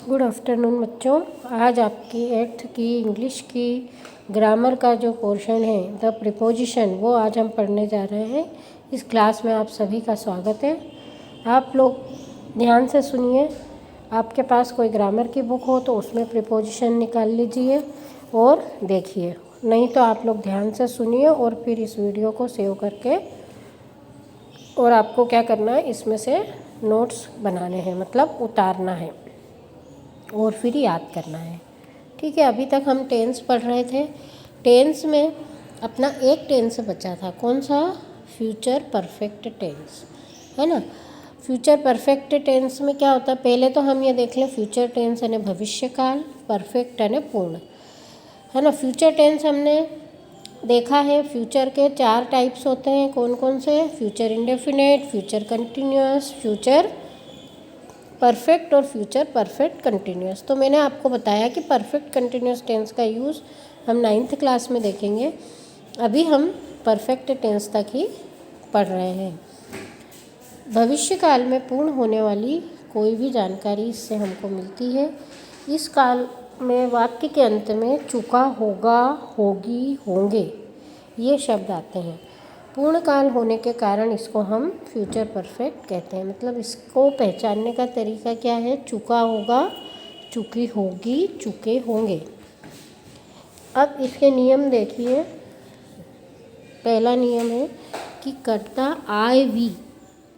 Good afternoon बच्चों। आज आपकी 8th की इंग्लिश की ग्रामर का जो पोर्शन है द प्रीपोजिशन, वो आज हम पढ़ने जा रहे हैं। इस क्लास में आप सभी का स्वागत है। आप लोग ध्यान से सुनिए। आपके पास कोई ग्रामर की बुक हो तो उसमें प्रीपोजिशन निकाल लीजिए और देखिए, नहीं तो आप लोग ध्यान से सुनिए और फिर इस वीडियो को सेव करके और आपको क्या करना है, इसमें से नोट्स बनाने हैं, मतलब उतारना है और फिर याद करना है। ठीक है, अभी तक हम टेंस पढ़ रहे थे। टेंस में अपना एक टेंस बचा था, कौन सा? फ्यूचर परफेक्ट टेंस, है ना। फ्यूचर परफेक्ट टेंस में क्या होता है, पहले तो हम ये देख लें। फ्यूचर टेंस यानी भविष्यकाल, परफेक्ट यानी पूर्ण, है ना। फ्यूचर टेंस हमने देखा है, फ्यूचर के 4 टाइप्स होते हैं। कौन कौन से? Future indefinite, future continuous, future perfect और फ्यूचर परफेक्ट कंटिन्यूअस। तो मैंने आपको बताया कि परफेक्ट कंटिन्यूअस टेंस का यूज़ हम 9th क्लास में देखेंगे। अभी हम परफेक्ट टेंस तक ही पढ़ रहे हैं। भविष्य काल में पूर्ण होने वाली कोई भी जानकारी इससे हमको मिलती है। इस काल में वाक्य के अंत में चुका, होगा, होगी, होंगे, ये शब्द आते हैं। पूर्ण काल होने के कारण इसको हम फ्यूचर परफेक्ट कहते हैं। मतलब इसको पहचानने का तरीका क्या है? चुका होगा, चुकी होगी, चुके होंगे। अब इसके नियम देखिए। पहला नियम है कि कर्ता आई वी,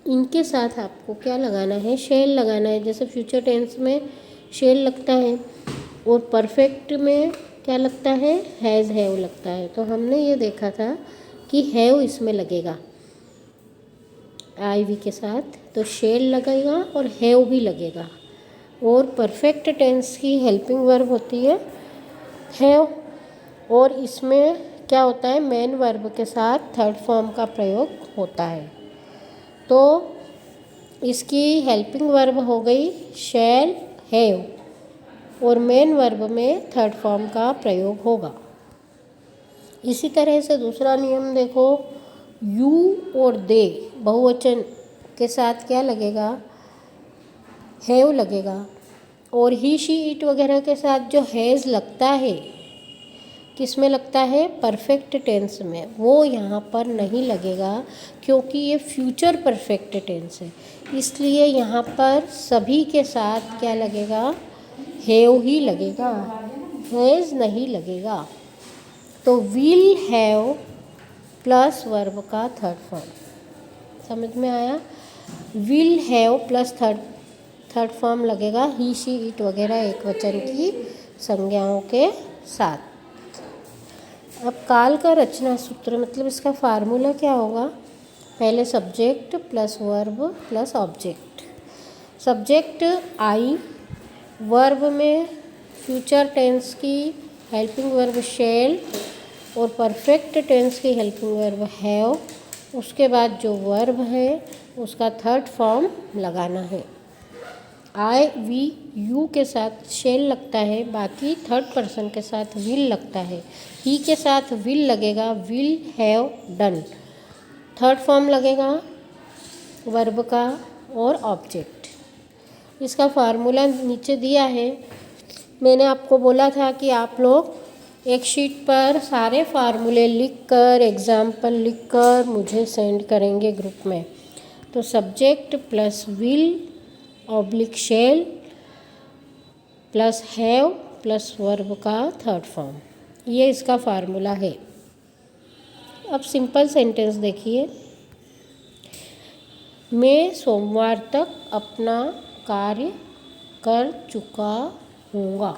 इनके साथ आपको क्या लगाना है? शेल लगाना है। जैसे फ्यूचर टेंस में शेल लगता है और परफेक्ट में क्या लगता है? हैज़, हैव लगता है। तो हमने ये देखा था कि हैव इसमें लगेगा आई वी के साथ, तो शेल लगेगा और हैव भी लगेगा। और परफेक्ट टेंस की हेल्पिंग वर्ब होती है हैव, और इसमें क्या होता है? मेन वर्ब के साथ थर्ड फॉर्म का प्रयोग होता है। तो इसकी हेल्पिंग वर्ब हो गई शैल, हैव, और मेन वर्ब में थर्ड फॉर्म का प्रयोग होगा। इसी तरह से दूसरा नियम देखो, यू और दे बहुवचन के साथ क्या लगेगा? हैव लगेगा। और ही, शी, इट वगैरह के साथ जो हैज़ लगता है, किस में लगता है? परफेक्ट टेंस में। वो यहाँ पर नहीं लगेगा क्योंकि ये फ्यूचर परफेक्ट टेंस है, इसलिए यहाँ पर सभी के साथ क्या लगेगा? हैव ही लगेगा, हैज़ नहीं लगेगा। तो विल हैव प्लस वर्ब का थर्ड फॉर्म, समझ में आया? Will have plus third form लगेगा ही, शी, इट वगैरह एक वचन की संज्ञाओं के साथ। अब काल का रचना सूत्र, मतलब इसका फार्मूला क्या होगा? पहले subject plus verb plus object. Subject I, verb में फ्यूचर टेंस की हेल्पिंग वर्ब शेल और परफेक्ट टेंस की हेल्पिंग वर्ब हैव। उसके बाद जो वर्ब है उसका थर्ड फॉर्म लगाना है। आई वी यू के साथ शेल लगता है, बाकी थर्ड पर्सन के साथ विल लगता है। ही के साथ विल लगेगा, will have done. Third form लगेगा वर्ब का और ऑब्जेक्ट। इसका फार्मूला नीचे दिया है। मैंने आपको बोला था कि आप लोग एक शीट पर सारे फार्मूले लिखकर, एग्जाम्पल लिखकर मुझे सेंड करेंगे ग्रुप में। तो subject plus will oblique shell plus have plus verb का थर्ड फॉर्म, ये इसका फार्मूला है। अब सिंपल सेंटेंस देखिए। मैं सोमवार तक अपना कार्य कर चुका हूँगा,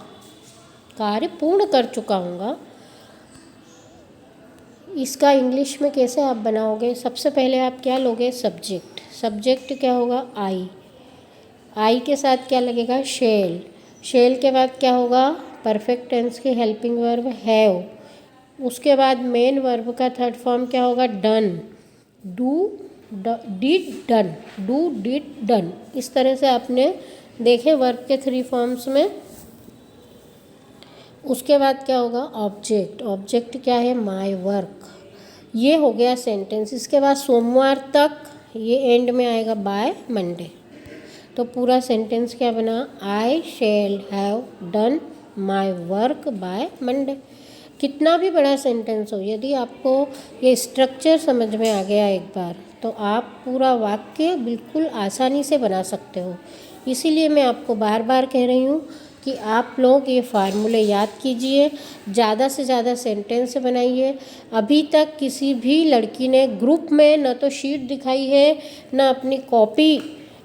कार्य पूर्ण कर चुका हूँगा। इसका इंग्लिश में कैसे आप बनाओगे? सबसे पहले आप क्या लोगे? सब्जेक्ट। सब्जेक्ट क्या होगा? आई। आई के साथ क्या लगेगा? शेल। शेल के बाद क्या होगा? परफेक्ट टेंस की हेल्पिंग वर्ब हैव। उसके बाद मेन वर्ब का थर्ड फॉर्म क्या होगा? Done. Do, did, done. Do, did, done. इस तरह से आपने देखे वर्ब के 3 फॉर्म्स में। उसके बाद क्या होगा? ऑब्जेक्ट। ऑब्जेक्ट क्या है? My work. ये हो गया सेंटेंस। इसके बाद सोमवार तक, ये एंड में आएगा बाय मंडे। तो पूरा सेंटेंस क्या बना, I shall have done my work by Monday. कितना भी बड़ा सेंटेंस हो, यदि आपको ये स्ट्रक्चर समझ में आ गया एक बार, तो आप पूरा वाक्य बिल्कुल आसानी से बना सकते हो। इसीलिए मैं आपको बार बार कह रही हूँ कि आप लोग ये फार्मूले याद कीजिए, ज़्यादा से ज़्यादा सेंटेंस बनाइए। अभी तक किसी भी लड़की ने ग्रुप में न तो शीट दिखाई है, न अपनी कॉपी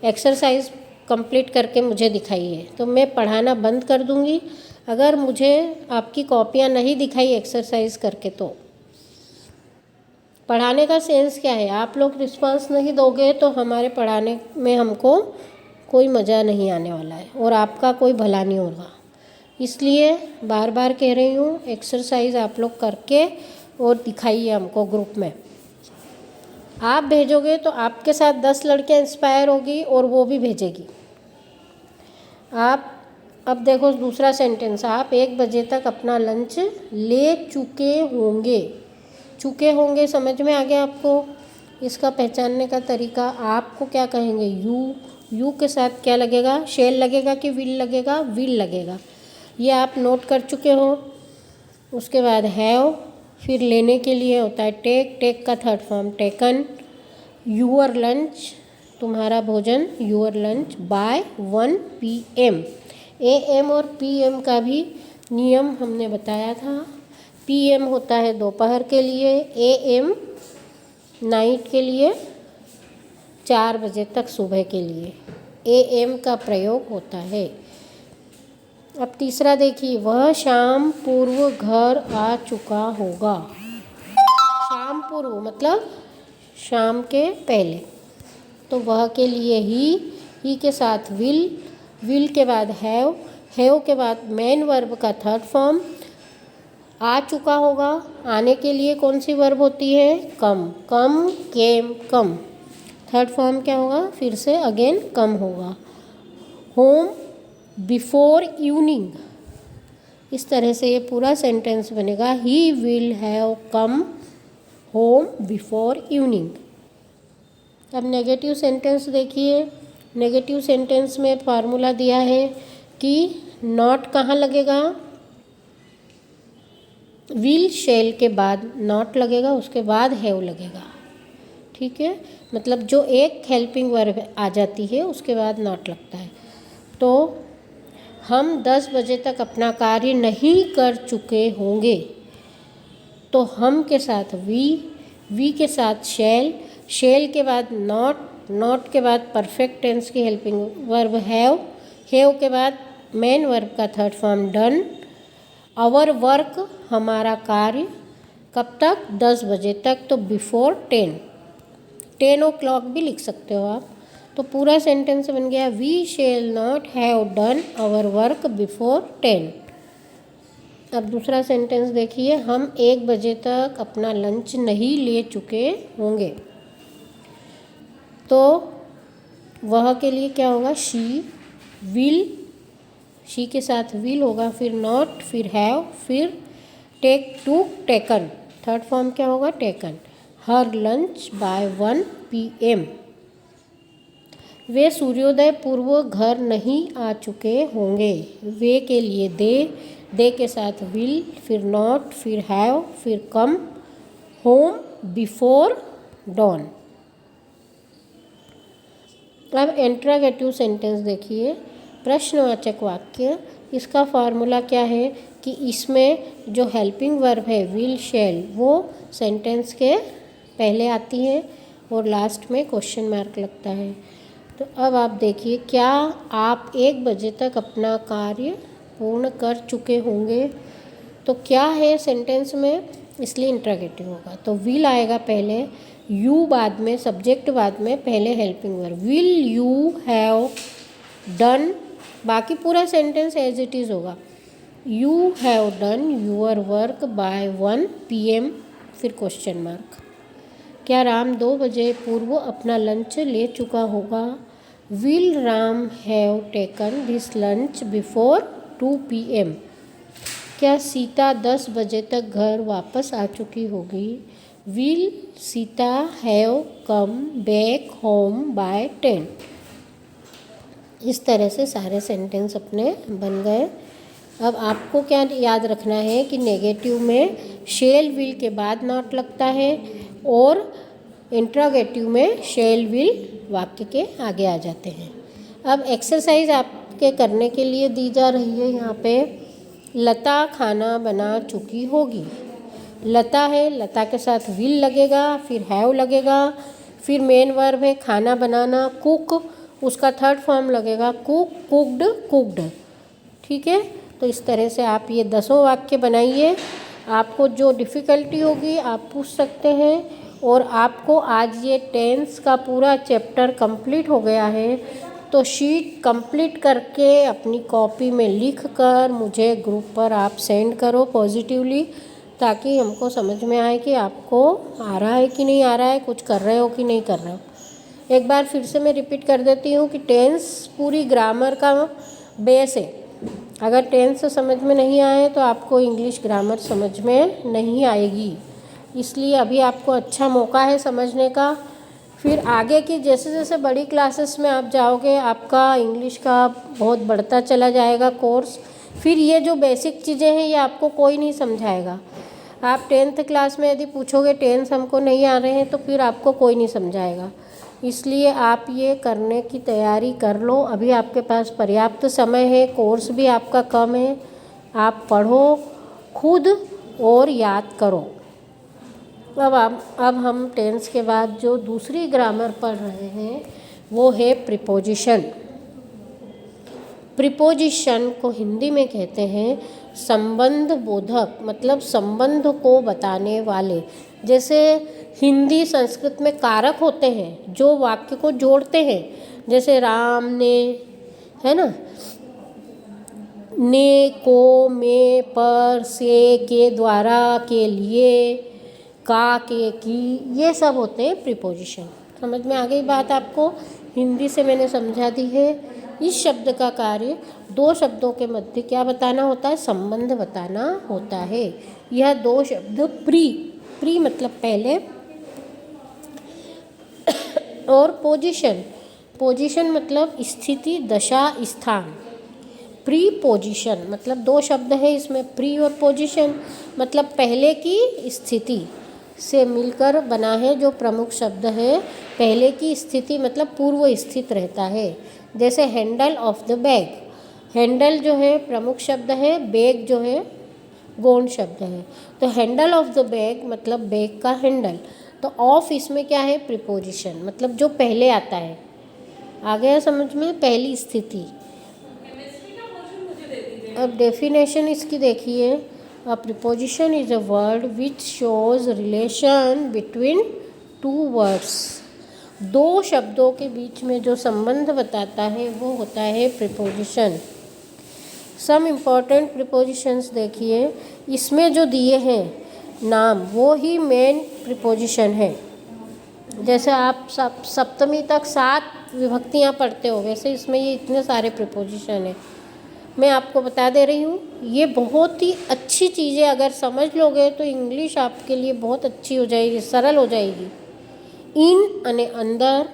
एक्सरसाइज कंप्लीट करके मुझे दिखाई है। तो मैं पढ़ाना बंद कर दूँगी अगर मुझे आपकी कॉपियाँ नहीं दिखाई एक्सरसाइज करके। तो पढ़ाने का सेंस क्या है, आप लोग रिस्पांस नहीं दोगे तो हमारे पढ़ाने में हमको कोई मज़ा नहीं आने वाला है और आपका कोई भला नहीं होगा। इसलिए बार बार कह रही हूँ, एक्सरसाइज आप लोग करके और दिखाइए हमको ग्रुप में। आप भेजोगे तो आपके साथ 10 लड़कियाँ इंस्पायर होगी और वो भी भेजेगी। आप अब देखो दूसरा सेंटेंस, आप 1 बजे तक अपना लंच ले चुके होंगे। चुके होंगे समझ में आ गया आपको। इसका पहचानने का तरीका, आपको क्या कहेंगे, यू के साथ क्या लगेगा, शेल लगेगा कि विल लगेगा, विल लगेगा। ये आप नोट कर चुके हो। उसके बाद हैव, फिर लेने के लिए होता है टेक, टेक का third form taken. Your lunch, तुम्हारा भोजन, your lunch by 1 PM। AM और PM का भी नियम हमने बताया था। PM होता है दोपहर के लिए, AM नाइट के लिए, 4 बजे तक सुबह के लिए AM का प्रयोग होता है। अब तीसरा देखिए, वह शाम पूर्व घर आ चुका होगा। शाम पूर्व मतलब शाम के पहले। तो वह के लिए ही के साथ विल के बाद हैव के बाद मेन वर्ब का थर्ड फॉर्म। आ चुका होगा, आने के लिए कौन सी वर्ब होती है, कम, केम, कम। थर्ड फॉर्म क्या होगा, फिर से अगेन कम होगा। होम बिफोर इवनिंग, इस तरह से ये पूरा सेंटेंस बनेगा, he will have come home before evening. अब नेगेटिव सेंटेंस देखिए। नेगेटिव सेंटेंस में फार्मूला दिया है कि नॉट कहाँ लगेगा, विल शेल के बाद नॉट लगेगा, उसके बाद हैव लगेगा। ठीक है, मतलब जो एक हेल्पिंग वर्ब आ जाती है उसके बाद नॉट लगता है। तो हम 10 बजे तक अपना कार्य नहीं कर चुके होंगे, तो हम के साथ वी के साथ शेल के बाद नॉट के बाद परफेक्ट टेंस की हेल्पिंग वर्ब हैव के बाद मेन वर्ब का third form done. Our work, हमारा कार्य, कब तक, 10 बजे तक, तो बिफोर 10 o'clock भी लिख सकते हो आप। तो पूरा सेंटेंस बन गया, we shall not have done our work before 10। अब दूसरा सेंटेंस देखिए, हम 1 बजे तक अपना लंच नहीं ले चुके होंगे। तो वह के लिए क्या होगा, शी के साथ विल होगा, फिर नॉट, फिर हैव, फिर take to taken, third form क्या होगा, taken. Her lunch by 1 PM। वे सूर्योदय पूर्व घर नहीं आ चुके होंगे। वे के लिए दे के साथ विल, फिर नॉट, फिर हैव, फिर कम, होम बिफोर डॉन। अब इंट्रोगेटिव सेंटेंस देखिए, प्रश्नवाचक वाक्य। इसका फार्मूला क्या है कि इसमें जो हेल्पिंग वर्ब है विल शेल, वो सेंटेंस के पहले आती है और लास्ट में क्वेश्चन मार्क लगता है। तो अब आप देखिए, क्या आप 1 बजे तक अपना कार्य पूर्ण कर चुके होंगे। तो क्या है सेंटेंस में, इसलिए इंट्रोगेटिव होगा। तो विल आएगा पहले, यू बाद में, सब्जेक्ट बाद में, पहले helping verb. Will you have done, बाकी पूरा सेंटेंस एज इट इज़ होगा। You have done your work by 1 PM, फिर क्वेश्चन मार्क। क्या राम 2 बजे पूर्व अपना लंच ले चुका होगा। Will Ram have taken this lunch before 2 PM। क्या सीता 10 बजे तक घर वापस आ चुकी होगी। Will Sita have come back home by 10। इस तरह से सारे सेंटेंस अपने बन गए। अब आपको क्या याद रखना है कि नेगेटिव में शेल विल के बाद नॉट लगता है और इंट्रोगेटिव में शेल विल वाक्य के आगे आ जाते हैं। अब एक्सरसाइज आपके करने के लिए दी जा रही है यहाँ पे। लता खाना बना चुकी होगी। लता है, लता के साथ विल लगेगा, फिर हैव लगेगा, फिर मेन वर्ब है खाना बनाना, कुक, उसका थर्ड फॉर्म लगेगा कुक, कुक्ड, कुक्ड। ठीक है, तो इस तरह से आप ये 10 वाक्य बनाइए। आपको जो डिफ़िकल्टी होगी आप पूछ सकते हैं। और आपको आज ये टेंस का पूरा चैप्टर कंप्लीट हो गया है, तो शीट कंप्लीट करके अपनी कॉपी में लिख कर मुझे ग्रुप पर आप सेंड करो पॉजिटिवली, ताकि हमको समझ में आए कि आपको आ रहा है कि नहीं आ रहा है, कुछ कर रहे हो कि नहीं कर रहे हो। एक बार फिर से मैं रिपीट कर देती हूँ कि टेंस पूरी ग्रामर का बेस है। अगर टेंस समझ में नहीं आए तो आपको इंग्लिश ग्रामर समझ में नहीं आएगी। इसलिए अभी आपको अच्छा मौका है समझने का। फिर आगे की जैसे जैसे बड़ी क्लासेस में आप जाओगे आपका इंग्लिश का बहुत बढ़ता चला जाएगा कोर्स। फिर ये जो बेसिक चीज़ें हैं ये आपको कोई नहीं समझाएगा। आप 10th क्लास में यदि पूछोगे टेंस हमको नहीं आ रहे हैं तो फिर आपको कोई नहीं समझाएगा। इसलिए आप ये करने की तैयारी कर लो। अभी आपके पास पर्याप्त समय है, कोर्स भी आपका कम है। आप पढ़ो खुद और याद करो। अब हम टेंस के बाद जो दूसरी ग्रामर पढ़ रहे हैं वो है प्रीपोजिशन। प्रीपोजिशन को हिंदी में कहते हैं संबंध बोधक, मतलब संबंध को बताने वाले। जैसे हिंदी संस्कृत में कारक होते हैं जो वाक्य को जोड़ते हैं, जैसे राम ने, है ना, ने, को, में, पर, से, के, द्वारा, के लिए, का, के, की, ये सब होते हैं प्रीपोजिशन। समझ में आ गई बात आपको? हिंदी से मैंने समझा दी है। इस शब्द का कार्य दो शब्दों के मध्य क्या बताना होता है? संबंध बताना होता है। यह दो शब्द प्री मतलब पहले, और पोजीशन मतलब स्थिति, दशा, स्थान। प्री पोजीशन मतलब दो शब्द है इसमें, प्री और पोजीशन, मतलब पहले की स्थिति से मिलकर बना है जो प्रमुख शब्द है। पहले की स्थिति मतलब पूर्व स्थित रहता है। जैसे handle of the bag, handle जो है प्रमुख शब्द है, बैग जो है गौण शब्द है। तो हैंडल ऑफ द बैग मतलब बैग का हैंडल। तो ऑफ इसमें क्या है? प्रीपोजिशन, मतलब जो पहले आता है। आ गया समझ में? पहली स्थिति। अब डेफिनेशन इसकी देखिए। अ preposition is a word which shows relation between two words. दो शब्दों के बीच में जो संबंध बताता है वो होता है प्रीपोजिशन। सम इम्पॉर्टेंट प्रीपोजिशंस देखिए। इसमें जो दिए हैं नाम वो ही मेन प्रीपोजिशन है। जैसे आप सप्तमी तक 7 विभक्तियाँ पढ़ते हो, वैसे इसमें ये इतने सारे प्रीपोजिशन हैं। मैं आपको बता दे रही हूँ, ये बहुत ही अच्छी चीज़ है। अगर समझ लोगे तो इंग्लिश आपके लिए बहुत अच्छी हो जाएगी, सरल हो जाएगी। इन अने अंदर,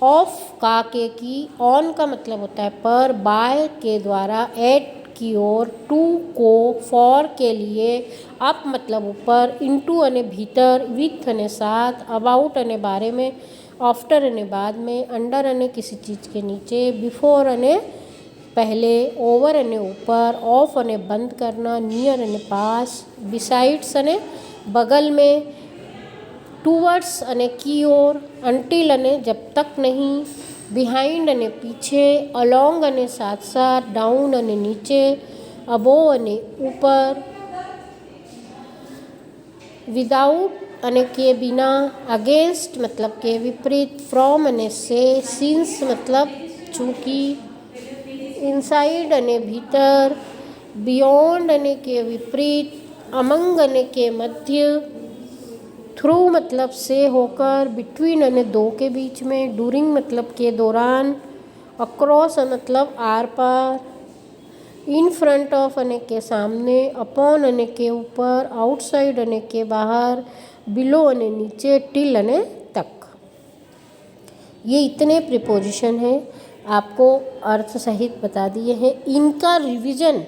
ऑफ का, के, की, ऑन का मतलब होता है पर, बाय के द्वारा, एट की ओर, टू को, फॉर के लिए, अप मतलब ऊपर, इनटू अने भीतर, विथ अने साथ, अबाउट अने बारे में, आफ्टर अने बाद में, अंडर अने किसी चीज़ के नीचे, बिफोर अने पहले, ओवर अने ऊपर, ऑफ अने बंद करना, नियर अने पास, बिसाइड्स अने बगल में, टूवर्ड्स अने की ओर, अंटिल अने जब तक नहीं, बिहाइंड अने पीछे, अलोंग अने साथ साथ, डाउन अने नीचे, अबोव अने ऊपर, विदाउट अने के बिना, अगेंस्ट मतलब के विपरीत, फ्रॉम अने से, सिंस मतलब चूँकि, इनसाइड अने भीतर, बियॉन्ड अने के विपरीत, अमंग अने के मध्य, थ्रू मतलब से होकर, बिटवीन अने दो के बीच में, डूरिंग मतलब के दौरान, अक्रॉस मतलब आर पार, इन फ्रंट ऑफ अने के सामने, अपॉन अने के ऊपर, आउटसाइड अने के बाहर, बिलो अने नीचे, टिल अने तक। ये इतने प्रीपोजिशन हैं। आपको अर्थ सहित बता दिए हैं। इनका रिवीजन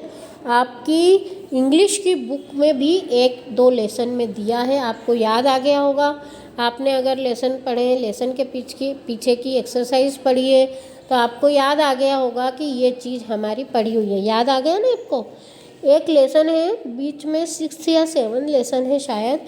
आपकी इंग्लिश की बुक में भी 1-2 लेसन में दिया है, आपको याद आ गया होगा। आपने अगर लेसन पढ़े, लेसन के पीछे की एक्सरसाइज पढ़ी है तो आपको याद आ गया होगा कि ये चीज़ हमारी पढ़ी हुई है। याद आ गया ना आपको? एक लेसन है बीच में, 6 या 7 लेसन है शायद,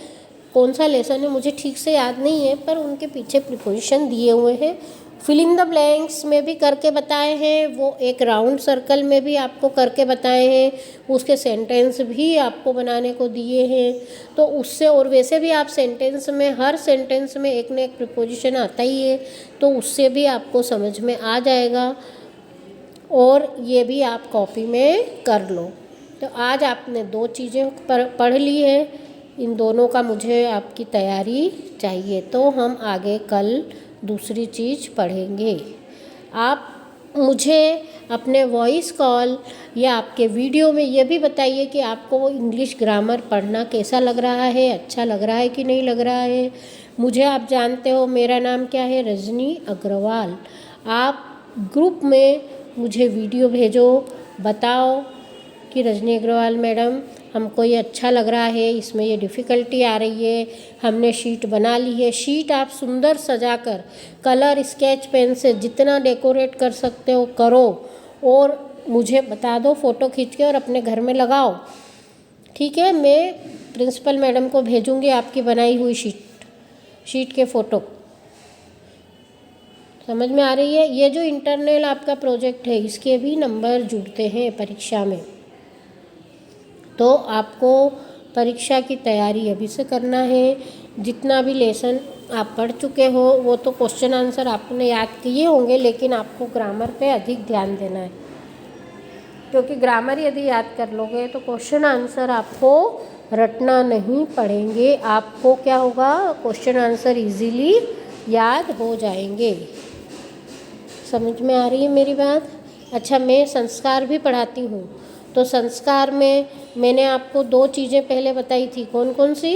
कौन सा लेसन है मुझे ठीक से याद नहीं है, पर उनके पीछे प्रिपोजिशन दिए हुए हैं। फिल इन द ब्लैंक्स में भी करके बताए हैं, वो एक राउंड सर्कल में भी आपको करके बताए हैं, उसके सेंटेंस भी आपको बनाने को दिए हैं। तो उससे, और वैसे भी आप सेंटेंस में, हर सेंटेंस में एक ना एक प्रिपोजिशन आता ही है, तो उससे भी आपको समझ में आ जाएगा। और ये भी आप कॉपी में कर लो। तो आज आपने 2 चीज़ें पढ़ ली है, इन दोनों का मुझे आपकी तैयारी चाहिए। तो हम आगे कल दूसरी चीज़ पढ़ेंगे। आप मुझे अपने वॉइस कॉल या आपके वीडियो में ये भी बताइए कि आपको इंग्लिश ग्रामर पढ़ना कैसा लग रहा है, अच्छा लग रहा है कि नहीं लग रहा है। मुझे आप जानते हो, मेरा नाम क्या है, रजनी अग्रवाल। आप ग्रुप में मुझे वीडियो भेजो, बताओ कि रजनी अग्रवाल मैडम हमको ये अच्छा लग रहा है, इसमें ये डिफ़िकल्टी आ रही है, हमने शीट बना ली है। शीट आप सुंदर सजाकर कलर स्केच पेन से जितना डेकोरेट कर सकते हो करो, और मुझे बता दो फ़ोटो खींच के, और अपने घर में लगाओ। ठीक है, मैं प्रिंसिपल मैडम को भेजूँगी आपकी बनाई हुई शीट के फ़ोटो। समझ में आ रही है? ये जो इंटरनल आपका प्रोजेक्ट है, इसके भी नंबर जुड़ते हैं परीक्षा में, तो आपको परीक्षा की तैयारी अभी से करना है। जितना भी लेसन आप पढ़ चुके हो वो तो क्वेश्चन आंसर आपने याद किए होंगे, लेकिन आपको ग्रामर पे अधिक ध्यान देना है, क्योंकि ग्रामर यदि याद कर लोगे तो क्वेश्चन आंसर आपको रटना नहीं पड़ेंगे। आपको क्या होगा, क्वेश्चन आंसर इजीली याद हो जाएंगे। समझ में आ रही है मेरी बात? अच्छा, मैं संस्कार भी पढ़ाती हूँ, तो संस्कार में मैंने आपको 2 चीज़ें पहले बताई थी। कौन कौन सी?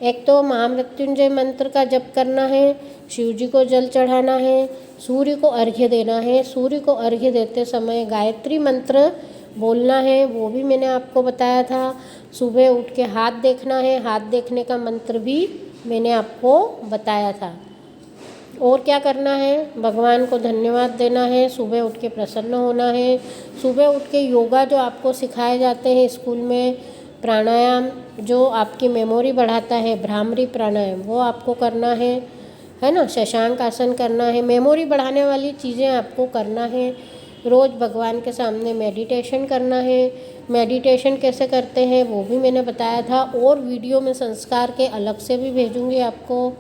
एक तो महामृत्युंजय मंत्र का जप करना है, शिव जी को जल चढ़ाना है, सूर्य को अर्घ्य देना है। सूर्य को अर्घ्य देते समय गायत्री मंत्र बोलना है, वो भी मैंने आपको बताया था। सुबह उठ के हाथ देखना है, हाथ देखने का मंत्र भी मैंने आपको बताया था। और क्या करना है, भगवान को धन्यवाद देना है, सुबह उठ के प्रसन्न होना है। सुबह उठ के योगा जो आपको सिखाए जाते हैं स्कूल में, प्राणायाम जो आपकी मेमोरी बढ़ाता है, भ्रामरी प्राणायाम, वो आपको करना है ना। शशांक आसन करना है, मेमोरी बढ़ाने वाली चीज़ें आपको करना है। रोज़ भगवान के सामने मेडिटेशन करना है। मेडिटेशन कैसे करते हैं वो भी मैंने बताया था, और वीडियो में संस्कार के अलग से भी भेजूँगी आपको,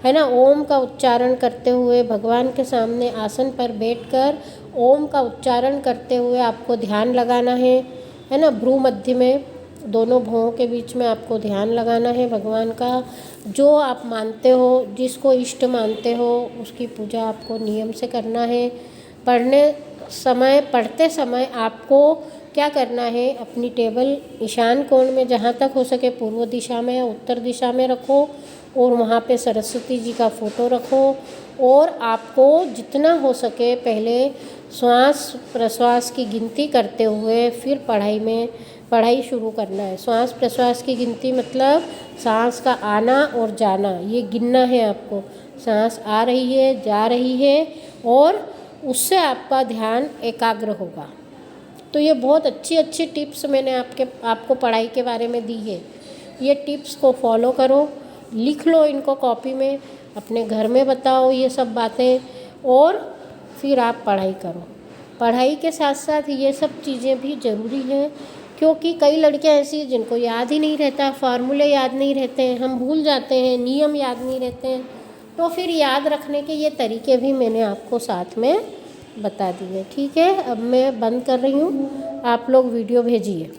है ना। ओम का उच्चारण करते हुए भगवान के सामने आसन पर बैठकर ओम का उच्चारण करते हुए आपको ध्यान लगाना है ना। भ्रू मध्य में, दोनों भुवों के बीच में आपको ध्यान लगाना है भगवान का। जो आप मानते हो, जिसको इष्ट मानते हो, उसकी पूजा आपको नियम से करना है। पढ़ते समय आपको क्या करना है, अपनी टेबल ईशान कोण में, जहाँ तक हो सके पूर्व दिशा में या उत्तर दिशा में रखो, और वहाँ पे सरस्वती जी का फ़ोटो रखो। और आपको जितना हो सके पहले श्वास प्रश्वास की गिनती करते हुए फिर पढ़ाई शुरू करना है। श्वास प्रश्वास की गिनती मतलब सांस का आना और जाना, ये गिनना है आपको। सांस आ रही है, जा रही है, और उससे आपका ध्यान एकाग्र होगा। तो ये बहुत अच्छी टिप्स मैंने आपको पढ़ाई के बारे में दी है। ये टिप्स को फॉलो करो, लिख लो इनको कॉपी में, अपने घर में बताओ ये सब बातें, और फिर आप पढ़ाई करो। पढ़ाई के साथ साथ ये सब चीज़ें भी ज़रूरी हैं, क्योंकि कई लड़कियां ऐसी हैं जिनको याद ही नहीं रहता, फार्मूले याद नहीं रहते हैं, हम भूल जाते हैं, नियम याद नहीं रहते हैं। तो फिर याद रखने के ये तरीके भी मैंने आपको साथ में बता दिए। ठीक है, अब मैं बंद कर रही हूँ, आप लोग वीडियो भेजिए।